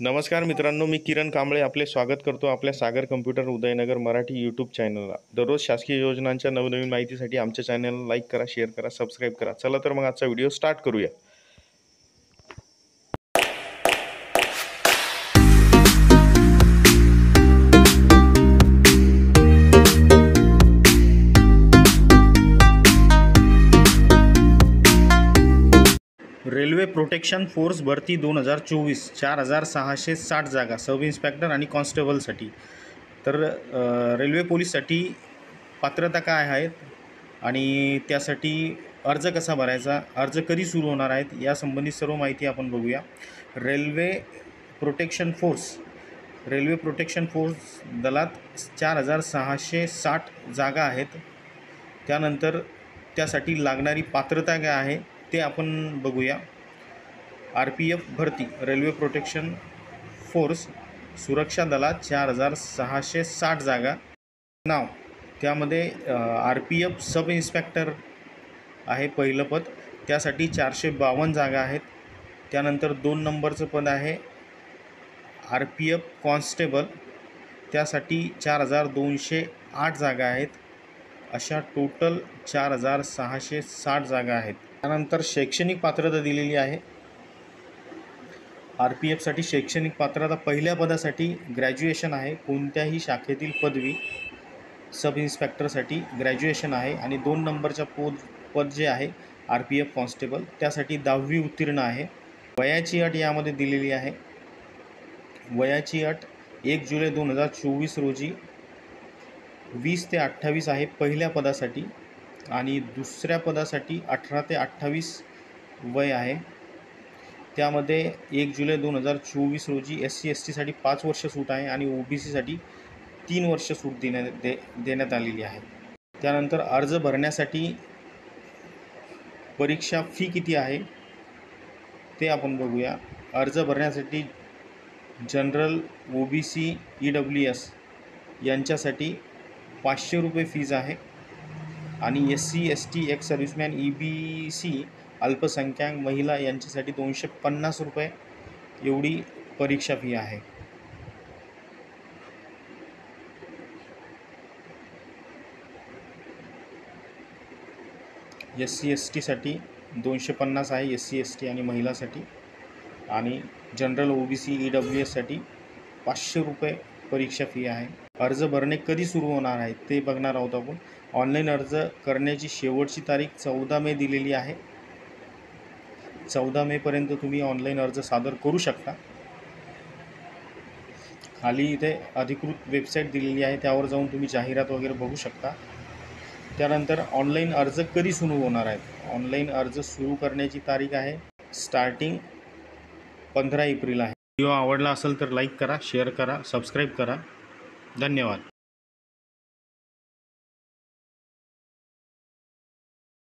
नमस्कार मित्रांनो, मी किरण कांबळे आपले स्वागत करतो आपल्या सागर कम्प्युटर उदयनगर मराठी यूट्यूब चॅनलला। दररोज शासकीय योजनांच्या नवनवीन माहितीसाठी आमच्या चॅनलला लाईक करा, शेअर करा, सबस्क्राईब करा। चला तर मग आजचा व्हिडिओ स्टार्ट करूया। रेल्वे प्रोटेक्शन फोर्स भरती 2024 4660 जागा सब इन्स्पेक्टर आणि कॉन्स्टेबलसाठी। तर रेल्वे पोलीससाठी पात्रता काय आहेत आणि त्यासाठी अर्ज कसा भरायचा, अर्ज कधी सुरू होणार आहेत यासंबंधी सर्व माहिती आपण बघूया। रेल्वे प्रोटेक्शन फोर्स दलात 4660 जागा आहेत। त्यानंतर त्यासाठी लागणारी पात्रता काय आहे ते आपण बघूया। RPF भरती रेल्वे प्रोटेक्शन फोर्स सुरक्षा दलात 4660 जागा। नाव त्यामध्ये RPF सब इन्स्पेक्टर आहे पहिलं पद, त्यासाठी 452 जागा आहेत। त्यानंतर 2 नंबरचं पद आहे RPF कॉन्स्टेबल, त्यासाठी 4208 जागा आहेत। अशा टोटल 4660 जागा आहेत। त्यानंतर शैक्षणिक पात्रता दिलेली आहे। RPFसाठी शैक्षणिक पात्रता पहिल्या पदासाठी ग्रॅज्युएशन आहे, कोणत्याही शाखेतील पदवी। सब इन्स्पेक्टरसाठी ग्रॅज्युएशन आहे आणि 2 नंबरच्या पद जे आहे RPF कॉन्स्टेबल त्यासाठी 10वी उत्तीर्ण आहे। वयाची अट यामध्ये दिलेली आहे। वयाची अट 1 जुलै 2024 रोजी 20 ते 28 आहे पहिल्या पदासाठी आणि दुसऱ्या पदासाठी 18 ते 28 वय आहे। त्यामध्ये 1 जुलै 2024 रोजी SC ST साठी 5 वर्ष सूट आहे आणि OBC साठी 3 वर्ष सूट देण्यात आलेली आहे। त्यानंतर अर्ज भरण्यासाठी परीक्षा फी किती आहे ते आपण बघूया। अर्ज भरण्यासाठी जनरल, OBC, EWS यांच्यासाठी 500 रुपये फीज आहे आणि SC ST ex serviceman EBC अल्पसंख्याक महिला यांच्यासाठी 250 रुपये एवढी परीक्षा फी आहे। SC ST साठी 250 आहे, SC ST आणि महिलासाठी, आणि जनरल, OBC, EWS साठी 500 रुपये परीक्षा फी आहे। अर्ज भरणे कधी सुरू होणार आहे ते बघणार आहोत आपण। ऑनलाईन अर्ज करण्याची शेवटची तारीख 14 मे दिलेली आहे। 14 मेपर्यंत तुम्ही ऑनलाईन अर्ज सादर करू शकता। खाली इथे अधिकृत वेबसाईट दिलेली आहे, त्यावर जाऊन तुम्ही जाहिरात वगैरे बघू शकता। त्यानंतर ऑनलाईन अर्ज कधी सुरू होणार आहेत। ऑनलाईन अर्ज सुरू करण्याची तारीख आहे स्टार्टिंग 15 एप्रिल आहे। व्हिडिओ आवडला असेल तर लाईक करा, शेअर करा, सबस्क्राईब करा। धन्यवाद।